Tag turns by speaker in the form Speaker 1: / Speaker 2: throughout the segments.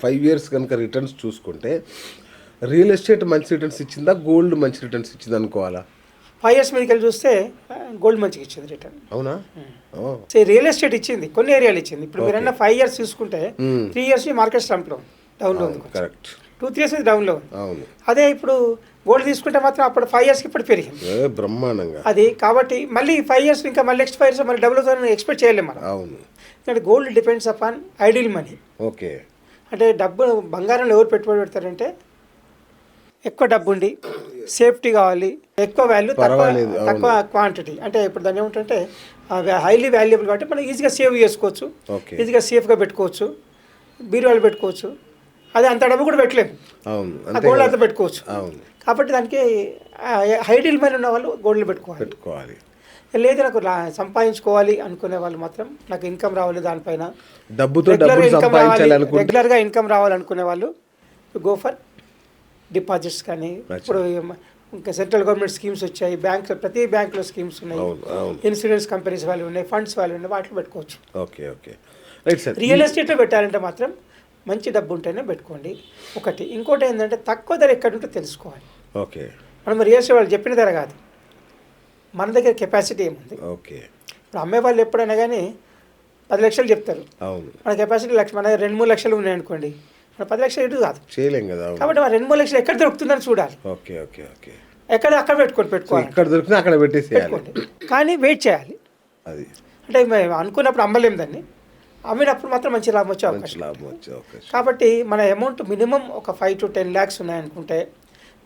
Speaker 1: 5 years కనుక returns చూసుకుంటే real estate మంచి రిటర్న్స్ ఇచ్చిందా, గోల్డ్ మంచి రిటర్న్స్ ఇచ్చింది అనుకోవాలా?
Speaker 2: 5 ఇయర్స్ మీదకి వెళ్ళి చూస్తే గోల్డ్ మంచిగా ఇచ్చింది రిటర్న్.
Speaker 1: అవునా?
Speaker 2: రియల్ ఎస్టేట్ ఇచ్చింది, కొన్ని ఏరియాలు ఇచ్చింది. ఇప్పుడు మీరన్నా 5 ఇయర్స్ చూసుకుంటే 3 ఇయర్స్ మార్కెట్ స్టంప్లో డౌన్లో ఉంది,
Speaker 1: కరెక్ట్.
Speaker 2: 2-3 ఇయర్స్ డౌన్లో ఉంది.
Speaker 1: అవును.
Speaker 2: అదే ఇప్పుడు గోల్డ్ తీసుకుంటే మాత్రం అప్పుడు 5 ఇయర్స్కి ఇప్పుడు పెరిగింది
Speaker 1: బ్రహ్మాండంగా.
Speaker 2: అది. కాబట్టి మళ్ళీ 5 ఇయర్స్ ఇంకా మళ్ళీ నెక్స్ట్ 5 ఇయర్స్ మళ్ళీ డబుల్ అవుతుందని ఎక్స్పెక్ట్ చేయలేము మనం.
Speaker 1: అవును.
Speaker 2: ఎందుకంటే gold depends upon ideal money.
Speaker 1: Okay.
Speaker 2: అంటే డబ్బు బంగారంలో ఎవరు పెట్టుబడి పెడతారంటే ఎక్కువ డబ్బు ఉండి సేఫ్టీ కావాలి, ఎక్కువ వాల్యూ, తక్కువ క్వాంటిటీ. అంటే ఇప్పుడు దాన్ని ఏమిటంటే హైలీ వాల్యుబుల్ కాబట్టి మనం ఈజీగా సేవ్ చేసుకోవచ్చు, ఈజీగా సేఫ్గా పెట్టుకోవచ్చు, బీరువాళ్ళు పెట్టుకోవచ్చు. అదే అంత డబ్బు కూడా పెట్టలేము, ఆ గోల్డ్ అంతా పెట్టుకోవచ్చు. కాబట్టి దానికి హైడీల్ మనీ ఉన్న వాళ్ళు గోల్డ్లో పెట్టుకోవాలి. లేదు నాకు సంపాదించుకోవాలి అనుకునే వాళ్ళు మాత్రం నాకు ఇన్కమ్ రావాలి, దానిపైన రెగ్యులర్గా ఇన్కమ్ రావాలనుకునే వాళ్ళు గో ఫర్ డిపాజిట్స్. కానీ ఇప్పుడు ఇంకా సెంట్రల్ గవర్నమెంట్ స్కీమ్స్ వచ్చాయి, ప్రతి బ్యాంకులో స్కీమ్స్ ఉన్నాయి, ఇన్సూరెన్స్ కంపెనీస్ వాళ్ళు ఉన్నాయి, ఫండ్స్ వాళ్ళు ఉన్నాయి, వాటిలో పెట్టుకోవచ్చు. రియల్ ఎస్టేట్లో పెట్టాలంటే మాత్రం మంచి డబ్బు ఉంటేనే పెట్టుకోండి ఒకటి. ఇంకోటి ఏంటంటే తక్కువ ధర ఎక్కడ ఉంటే తెలుసుకోవాలి.
Speaker 1: ఓకే.
Speaker 2: మనం రియల్ ఎస్టేట్ వాళ్ళు చెప్పిన ధర కాదు, మన దగ్గర కెపాసిటీ ఏముంది.
Speaker 1: ఓకే.
Speaker 2: ఇప్పుడు అమ్మే వాళ్ళు ఎప్పుడైనా కానీ 10 లక్షలు చెప్తారు, మన కెపాసిటీ మన 2-3 లక్షలు ఉన్నాయనుకోండి, మన 10 లక్షలు ఎటు కాదు, చేయలేం కదా. కాబట్టి మన 2-3 లక్షలు ఎక్కడ దొరుకుతుందని చూడాలి.
Speaker 1: Okay okay okay.
Speaker 2: ఎక్కడ అక్కడ పెట్టుకోవాలి,
Speaker 1: ఎక్కడ దొరికినా అక్కడ పెట్టుకోండి.
Speaker 2: కానీ వెయిట్ చేయాలి. అది అంటే అనుకున్నప్పుడు అమ్మలేము దాన్ని, అమ్మినప్పుడు మాత్రం మంచి లాభం వచ్చే అవకాశం. కాబట్టి మన అమౌంట్ మినిమం ఒక 5 to 10 lakhs ఉన్నాయనుకుంటే,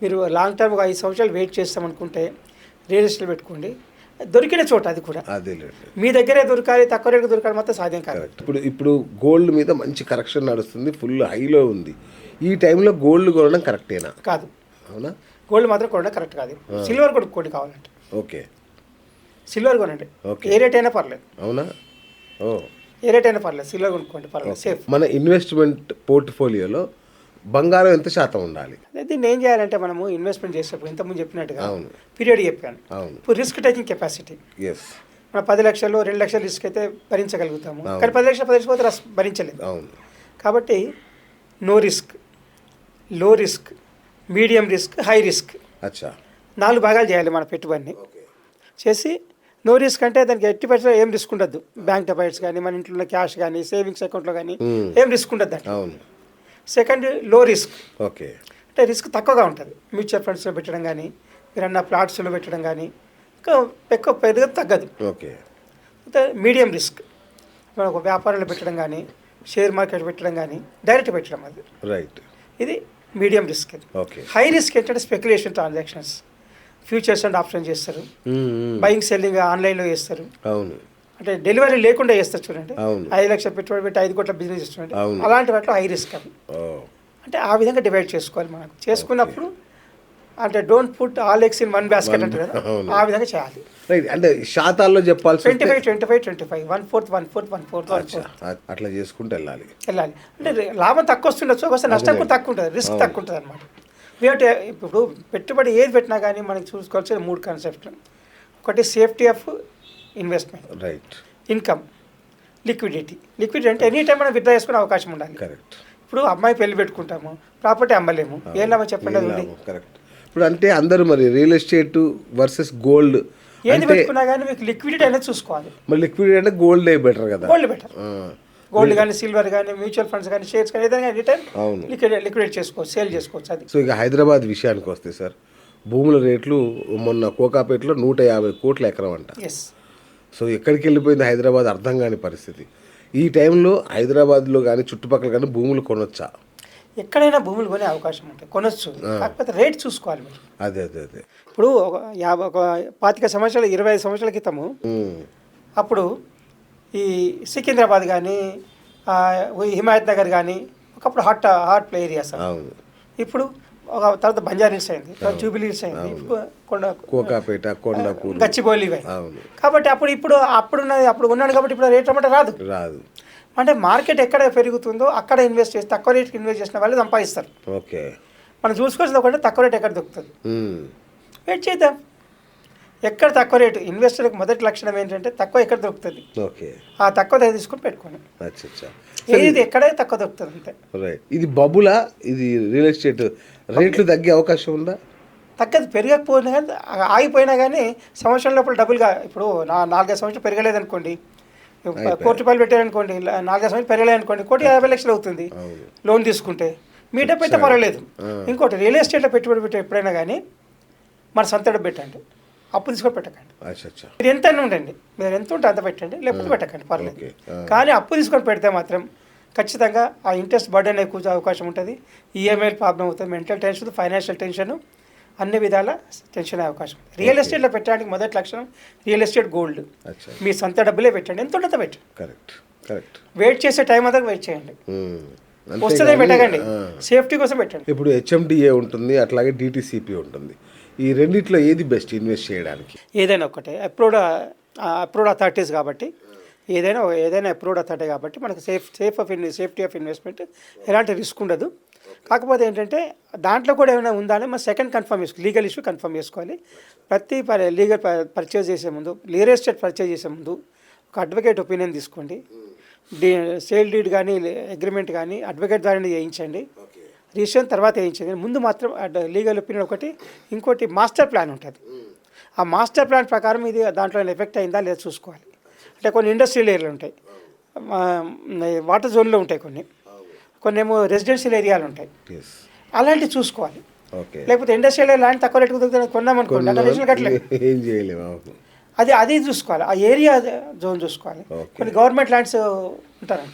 Speaker 2: మీరు లాంగ్ టర్మ్ 5 సంవత్సరాలు వెయిట్ చేస్తామనుకుంటే రియల్ ఎస్టేట్ పెట్టుకోండి. దొరికిన చోట అది కూడా మీ దగ్గరే దొరకాలి, తక్కువ రేటు దొరకాలి మాత్రం సాధ్యం కాదు.
Speaker 1: ఇప్పుడు గోల్డ్ మీద మంచి కరెక్షన్ నడుస్తుంది, ఫుల్ హైలో ఉంది. ఈ టైంలో గోల్డ్ కొనడం కరెక్టేనా?
Speaker 2: కాదు.
Speaker 1: అవునా?
Speaker 2: గోల్డ్ మాత్రం కొనడం కరెక్ట్ కాదు. సిల్వర్ కొనుక్కోండి కావాలంటే.
Speaker 1: ఓకే.
Speaker 2: సిల్వర్ కొనండి, ఏ రేట్ అయినా పర్లేదు.
Speaker 1: అవునా?
Speaker 2: ఏ రేట్ అయినా పర్లేదు, సిల్వర్ కొనుక్కోండి, పర్లేదు, సేఫ్.
Speaker 1: మన ఇన్వెస్ట్మెంట్ పోర్ట్ఫోలియోలో బంగారం ఎంత శాతం ఉండాలి?
Speaker 2: దీన్ని ఏం చేయాలంటే మనము ఇన్వెస్ట్మెంట్ చేసేటప్పుడు ఇంతకుముందు చెప్పినట్టుగా పీరియడ్ చెప్పాను. ఇప్పుడు రిస్క్ టేకింగ్ కెపాసిటీ, మన 10 లక్షలు 2 లక్షలు రిస్క్ అయితే భరించగలుగుతాము, కానీ 10 లక్షలు పోతే భరించలేదు. కాబట్టి నో రిస్క్, లో risk, medium risk, high risk, 4 భాగాలు చేయాలి మన పెట్టుబడిని. చేసి నో రిస్క్ అంటే దానికి ఎట్టి పరిస్థితుల్లో ఏం రిస్క్ ఉండద్దు. బ్యాంక్ డిపాజిట్స్ కానీ, మన ఇంట్లో క్యాష్ కానీ, సేవింగ్స్ అకౌంట్లో కానీ ఏం రిస్క్ ఉండద్దు దాంట్లో. సెకండ్ లో రిస్క్,
Speaker 1: ఓకే,
Speaker 2: అంటే రిస్క్ తక్కువగా ఉంటుంది. మ్యూచువల్ ఫండ్స్లో పెట్టడం కానీ, మీరన్నా ప్లాట్స్లో పెట్టడం కానీ ఎక్కువ పెద్దగా తగ్గదు.
Speaker 1: ఓకే.
Speaker 2: మీడియం రిస్క్, మనం ఒక వ్యాపారంలో పెట్టడం కానీ, షేర్ మార్కెట్ పెట్టడం కానీ, డైరెక్ట్ పెట్టడం, అది
Speaker 1: రైట్.
Speaker 2: ఇది medium risk.
Speaker 1: Okay.
Speaker 2: High risk ఏంటంటే speculation transactions, futures and option చేస్తారు, బయింగ్ సెల్లింగ్ ఆన్లైన్లో చేస్తారు.
Speaker 1: అవును.
Speaker 2: అంటే డెలివరీ లేకుండా చేస్తారు చూడండి, 5 లక్షలు పెట్టుబడి పెట్టి 5 కోట్ల బిజినెస్ చేస్తుండే, అలాంటి వాటిలో హై రిస్క్ అవి. అంటే ఆ విధంగా డివైడ్ చేసుకోవాలి. మనకు చేసుకున్నప్పుడు అంటే don't put all eggs in one basket అంటే కదా, ఆ విధంగా చేయాలి.
Speaker 1: అంటే శాతాల్లో చెప్పాల్సి
Speaker 2: 25-25-25 1/4
Speaker 1: అట్లా చేసుకుంటూ వెళ్ళాలి.
Speaker 2: అంటే లాభం తక్కువ వస్తుండొచ్చు, ఒకసారి నష్టం కూడా తక్కువ ఉంటుంది, రిస్క్ తక్కువ ఉంటుంది అనమాట. ఇప్పుడు పెట్టుబడి ఏది పెట్టినా కానీ మనకి చూసుకోవాల్సిన 3 కాన్సెప్ట్లు. ఒకటి safety of investment,
Speaker 1: right,
Speaker 2: income, liquidity. అంటే ఎనీ టైం మనం విత్డ్రా చేసుకునే అవకాశం ఉండాలి.
Speaker 1: కరెక్ట్.
Speaker 2: ఇప్పుడు అమ్మాయి పెళ్లి పెట్టుకుంటాము, ప్రాపర్టీ అమ్మలేము, ఏం లాభం చెప్పండి.
Speaker 1: కరెక్ట్. ఇప్పుడు అంటే అందరూ మరి రియల్ ఎస్టేట్ వర్సెస్ గోల్డ్
Speaker 2: ఏది పెట్టుకున్నా కానీ మీకు లిక్విడిటీ అనేది చూసుకోవాలి.
Speaker 1: మరి లిక్విడిటీ అంటే గోల్డ్ బెటర్ కదా?
Speaker 2: Gold better. గోల్డ్ కానీ, సిల్వర్ కానీ, మ్యూచువల్ ఫండ్స్ కానీ, షేర్స్ కానీ, ఏదైనా ఎనీ టైం లిక్విడేట్ చేసుకోవచ్చు, సేల్ చేసుకోవచ్చు. అది.
Speaker 1: సో ఇక హైదరాబాద్ విషయానికి వస్తే సార్, భూముల రేట్లు మొన్న కోకాపేటలో 150 కోట్ల ఎకరం అంట. సో ఎక్కడికి వెళ్ళిపోయింది హైదరాబాద్ అర్థం కాని పరిస్థితి. ఈ టైంలో హైదరాబాద్లో కానీ చుట్టుపక్కల కానీ భూములు కొనొచ్చా?
Speaker 2: ఎక్కడైనా భూములు కొనే అవకాశం ఉంటాయి, కొనొచ్చు, కాకపోతే రేట్ చూసుకోవాలి మీరు.
Speaker 1: అదే.
Speaker 2: ఇప్పుడు ఒక 25 సంవత్సరాలు 25 సంవత్సరాల క్రితము అప్పుడు ఈ సికింద్రాబాద్ కానీ, హిమాయత్ నగర్ కానీ ఒకప్పుడు హాట్ ఏరియాస్. ఇప్పుడు ఒక తర్వాత బంజారీస్ అయింది, జూబిలీస్ అయింది,
Speaker 1: కోకాపేట, కొండాపూర్,
Speaker 2: గచ్చిబౌలి. కాబట్టి అప్పుడు ఉన్నాడు కాబట్టి ఇప్పుడు రేట్ అన్నమాట రాదు. అంటే మార్కెట్ ఎక్కడ పెరుగుతుందో అక్కడ ఇన్వెస్ట్ చేసి తక్కువ రేట్కి ఇన్వెస్ట్ చేసిన వాళ్ళు సంపాదిస్తారు.
Speaker 1: ఓకే.
Speaker 2: మనం చూసుకోవాల్సింది ఒకటి, తక్కువ రేట్ ఎక్కడ దొరుకుతుంది, వెయిట్ చేద్దాం. ఎక్కడ తక్కువ రేటు ఇన్వెస్టర్కి మొదటి లక్షణం ఏంటంటే తక్కువ ఎక్కడ దొరుకుతుంది,
Speaker 1: ఓకే,
Speaker 2: ఆ తక్కువ ధర తీసుకొని పెట్టుకోండి.
Speaker 1: అచ్చా అచ్చా.
Speaker 2: ఏది ఎక్కడే తక్కువ దొరుకుతుంది అంతే.
Speaker 1: రైట్. ఇది బబులా, ఇది రియల్ ఎస్టేట్ రేట్లు తగ్గే అవకాశం ఉందా?
Speaker 2: తగ్గదు, పెరగకపోయినా కానీ ఆగిపోయినా కానీ సంవత్సరం లోపల డబ్బులుగా ఇప్పుడు 4-5 సంవత్సరాలు పెరగలేదనుకోండి, ₹1 కోటి పెట్టారనుకోండి, 4-5 సంవత్సరాలు పెరగలేదనుకోండి, ₹1,50,00,000 అవుతుంది లోన్ తీసుకుంటే. మీ డబ్బు అయితే పర్వాలేదు. ఇంకోటి రియల్ ఎస్టేట్లో పెట్టుబడి పెట్టే ఎప్పుడైనా కానీ మన సొంత డబ్బు పెట్టండి, అప్పు తీసుకొని పెట్టకండి. మీరు ఎంత ఉండండి, మీరు ఎంత ఉంటే అంత పెట్టండి, లేకపోతే పెట్టకండి పర్లేదు. కానీ అప్పు తీసుకొని పెడితే మాత్రం ఖచ్చితంగా ఆ ఇంట్రెస్ట్ బర్డెన్ ఎక్కువ అవకాశం ఉంటుంది, ఈఎంఐ ప్రాబ్లం అవుతుంది, మెంటల్ టెన్షన్, ఫైనాన్షియల్ టెన్షన్, అన్ని విధాల టెన్షన్ అయ్యే అవకాశం. రియల్ ఎస్టేట్లో పెట్టడానికి మొదటి లక్షణం రియల్ ఎస్టేట్ గోల్డ్. మీ సొంత డబ్బులే పెట్టండి, ఎంత ఉంటుందో పెట్టండి.
Speaker 1: Correct correct.
Speaker 2: వెయిట్ చేసే టైం అంతా వెయిట్ చేయండి, వస్తుందే పెట్టకండి, సేఫ్టీ కోసం పెట్టండి.
Speaker 1: ఇప్పుడు హెచ్ఎండిఏ ఉంటుంది, అట్లాగే డిటిసిపి ఉంటుంది. ఈ రెండిట్లో ఏది బెస్ట్ ఇన్వెస్ట్ చేయడానికి?
Speaker 2: ఏదైనా ఒకటే, అప్రూవ్డ్ అథారిటీస్ కాబట్టి ఏదైనా అప్రూవ్డ్ అథారిటీ కాబట్టి మనకు సేఫ్టీ ఆఫ్ ఇన్వెస్ట్మెంట్, ఎలాంటి రిస్క్ ఉండదు. కాకపోతే ఏంటంటే దాంట్లో కూడా ఏమైనా ఉందా అని మనం సెకండ్ కన్ఫర్మ్ చేసుకోవాలి, లీగల్ ఇష్యూ కన్ఫర్మ్ చేసుకోవాలి. ప్రతి లీగల్ పర్చేజ్ చేసే ముందు, రియల్ ఎస్టేట్ పర్చేజ్ చేసే ముందు ఒక అడ్వకేట్ ఒపీనియన్ తీసుకోండి. సేల్ డీడ్ కానీ అగ్రిమెంట్ కానీ అడ్వకేట్ ద్వారా చేయించండి, రిజిస్ట్రేషన్ తర్వాత వేయించండి. ముందు మాత్రం లీగల్ ఒపీనియన్ ఒకటి, ఇంకోటి మాస్టర్ ప్లాన్ ఉంటుంది. ఆ మాస్టర్ ప్లాన్ ప్రకారం ఇది దాంట్లో ఎఫెక్ట్ అయిందా లేదా చూసుకోవాలి. అంటే కొన్ని ఇండస్ట్రియల్ ఏరియాలు ఉంటాయి, వాటర్ జోన్లో ఉంటాయి, కొన్ని ఏమో రెసిడెన్షియల్ ఏరియాలు ఉంటాయి, అలాంటివి చూసుకోవాలి. లేకపోతే ఇండస్ట్రియల్ ల్యాండ్ తక్కువ రేటుకు దొరుకుతుంది కొన్నామనుకోండి, అంటే రేషన్ కట్టలేదు, అది చూసుకోవాలి. ఆ ఏరియా జోన్ చూసుకోవాలి. కొన్ని గవర్నమెంట్ ల్యాండ్స్ ఉంటారు,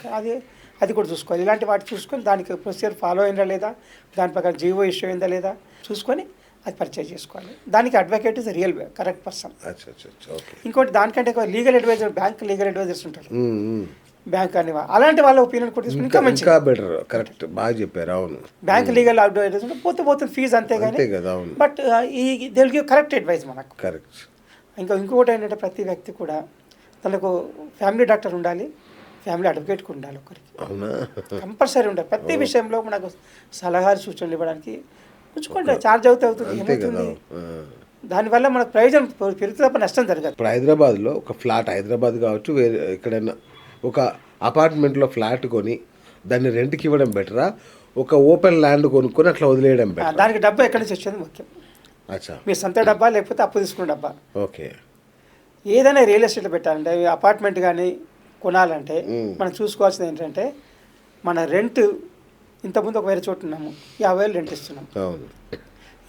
Speaker 2: అది కూడా చూసుకోవాలి. ఇలాంటి వాటి చూసుకొని దానికి ప్రొసీజర్ ఫాలో అయిందా లేదా, దాని ప్రకారం జీవో ఇష్యూ అయిందా లేదా చూసుకొని అది పర్చేజ్ చేసుకోవాలి. దానికి advocate is real correct person. ఇంకోటి దానికంటే legal adviser, bank legal advisers ఉంటారు, బ్యాంక్ అని అలాంటి వాళ్ళ ఒపీనియన్ కూడా తీసుకుని ఇంకా మంచిగా బెటర్.
Speaker 1: కరెక్ట్, బాగా చెప్పారు. అవును,
Speaker 2: బ్యాంక్ లీగల్ అడ్వైజర్స్ ఉంటే పోతుంది ఫీజు అంతేగాని, బట్ ఈ they will give correct advice మనకు.
Speaker 1: కరెక్ట్.
Speaker 2: ఇంకోటి ఏంటంటే ప్రతి వ్యక్తి కూడా తనకు ఫ్యామిలీ డాక్టర్ ఉండాలి, ఫ్యామిలీ అడ్వకేట్ కూడా ఉండాలి, ఒకరికి కంపల్సరీ ఉండాలి. ప్రతి విషయంలో మనకు సలహాలు సూచనలు ఇవ్వడానికి ఉంచుకుంటే ఛార్జ్ అవుతుంది, ఏమవుతుంది, దానివల్ల మనకు ప్రయోజనం పెరుగుతుంది తప్ప నష్టం జరగదు.
Speaker 1: ఇప్పుడు హైదరాబాద్లో ఒక ఫ్లాట్, హైదరాబాద్ కావచ్చు, వేరే ఎక్కడైనా ఒక అపార్ట్మెంట్లో ఫ్లాట్ కొని దాన్ని రెంట్కి ఇవ్వడం బెటరా, ఒక ఓపెన్ ల్యాండ్ కొనుక్కొని అట్లా వదిలేయడం బెటర్?
Speaker 2: దానికి డబ్బు ఎక్కడి నుంచి వచ్చేది ముఖ్యం. మీ సొంత డబ్బా లేకపోతే అప్పు తీసుకున్న డబ్బా.
Speaker 1: ఓకే.
Speaker 2: ఏదైనా రియల్ ఎస్టేట్లో పెట్టాలంటే అపార్ట్మెంట్ కానీ కొనాలంటే మనం చూసుకోవాల్సింది ఏంటంటే మన రెంట్ ఇంతకుముందు ఒక వేరే చోటు ఉన్నాము, 50,000 రెంట్ ఇస్తున్నాం.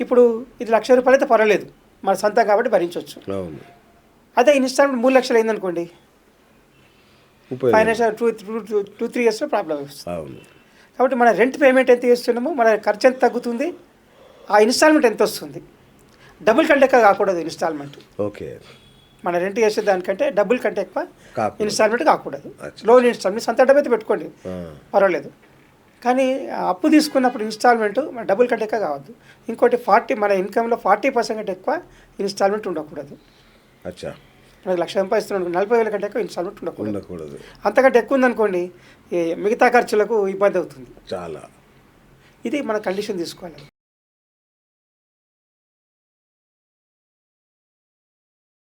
Speaker 2: ఇప్పుడు ఇది ₹1,00,000 అయితే పర్వాలేదు, మన సొంతం కాబట్టి భరించవచ్చు. అదే ఇన్స్టాల్మెంట్ 3 లక్షలు అయిందనుకోండి, ఫైనాన్షియల్ 2-3 ఇయర్స్లో ప్రాబ్లం వస్తుంది. కాబట్టి మన రెంట్ పేమెంట్ ఎంత చేస్తున్నామో మన ఖర్చు ఎంత తగ్గుతుంది, ఆ ఇన్స్టాల్మెంట్ ఎంత వస్తుంది. డబుల్ కంటే ఎక్కువ కాకూడదు ఇన్స్టాల్మెంట్.
Speaker 1: ఓకే.
Speaker 2: మన రెంట్ చేసే దానికంటే డబుల్ కంటే ఎక్కువ ఇన్స్టాల్మెంట్ కాకూడదు. లోన్ ఇన్స్టాల్మెంట్ సొంత డబ్బు అయితే పెట్టుకోండి పర్వాలేదు, కానీ అప్పు తీసుకున్నప్పుడు ఇన్స్టాల్మెంట్ మన డబుల్ కంటే ఎక్కువ కావద్దు. ఇంకోటి మన ఇన్కంలో 40% కంటే ఎక్కువ ఇన్స్టాల్మెంట్ ఉండకూడదు. మనకు ₹1,00,000 ఇస్తున్నాను, 40,000 కంటే ఎక్కువ ఇన్స్టాల్మెంట్ ఉండకూడదు. అంతకంటే ఎక్కువ ఉందనుకోండి మిగతా ఖర్చులకు ఇబ్బంది అవుతుంది చాలా. ఇది మన కండిషన్ తీసుకోవాలి.